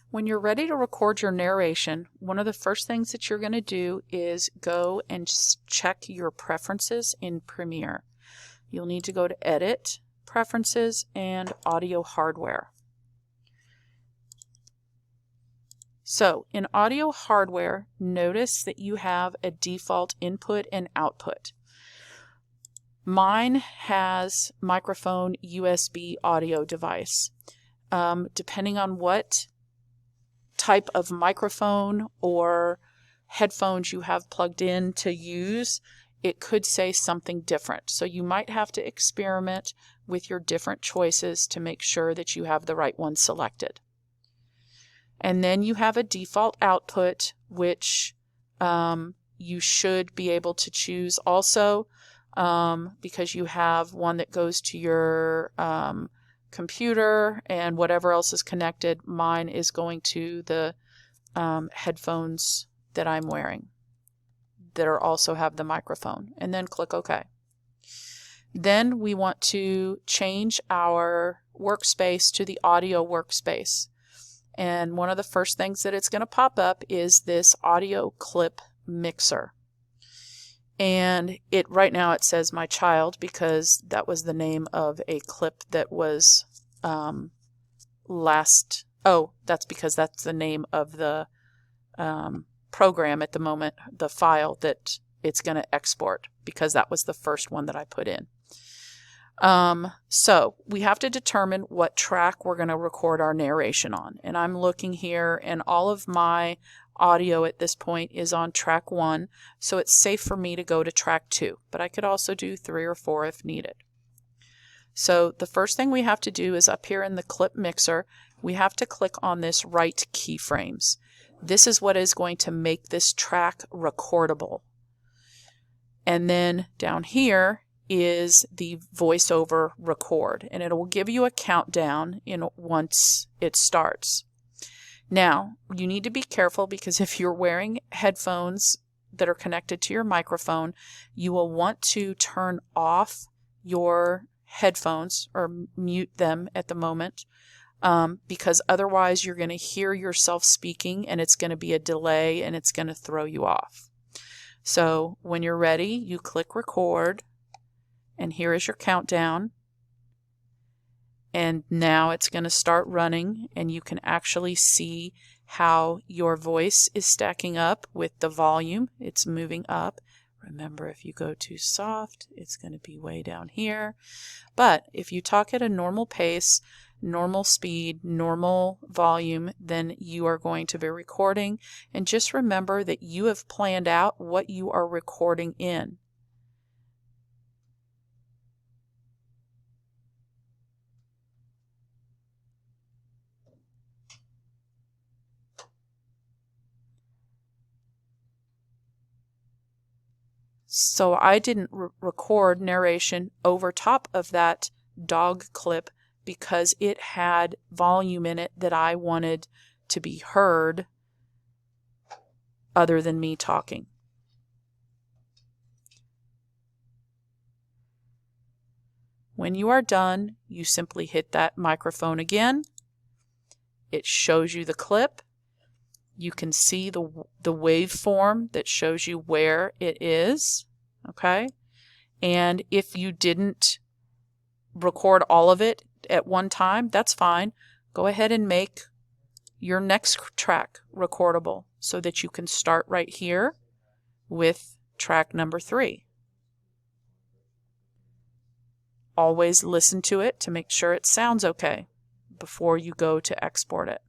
When you're ready to record your narration, one of the first things that you're going to do is go and check your preferences in Premiere. You'll need to go to Edit, Preferences, and Audio Hardware. So in Audio Hardware, notice that you have a default input and output. Mine has microphone USB audio device. Depending on what type of microphone or headphones you have plugged in to use, it could say something different. So you might have to experiment with your different choices to make sure that you have the right one selected. And then you have a default output, which you should be able to choose also, because you have one that goes to your computer and whatever else is connected. Mine is going to the headphones that I'm wearing that also have the microphone, and then click OK. Then we want to change our workspace to the audio workspace. And one of the first things that it's going to pop up is this audio clip mixer. And right now it says My Child because that was the name of a clip that was that's because that's the name of the program at the moment, the file that it's going to export, because that was the first one that I put in. So we have to determine what track we're going to record our narration on. And I'm looking here, and all of my audio at this point is on track 1, so it's safe for me to go to track 2, but I could also do 3 or 4 if needed. So the first thing we have to do is up here in the clip mixer, we have to click on this write keyframes. This is what is going to make this track recordable. And then down here is the voiceover record, and it will give you a countdown once it starts. Now, you need to be careful, because if you're wearing headphones that are connected to your microphone, you will want to turn off your headphones or mute them at the moment, because otherwise you're going to hear yourself speaking and it's going to be a delay and it's going to throw you off. So when you're ready, you click record, and here is your countdown. And now it's going to start running, and you can actually see how your voice is stacking up with the volume. It's moving up. Remember, if you go too soft, it's going to be way down here. But if you talk at a normal pace, normal speed, normal volume, then you are going to be recording. And just remember that you have planned out what you are recording in. So I didn't record narration over top of that dog clip because it had volume in it that I wanted to be heard other than me talking. When you are done, you simply hit that microphone again. It shows you the clip. You can see the waveform that shows you where it is, okay? And if you didn't record all of it at one time, that's fine. Go ahead and make your next track recordable so that you can start right here with track number 3. Always listen to it to make sure it sounds okay before you go to export it.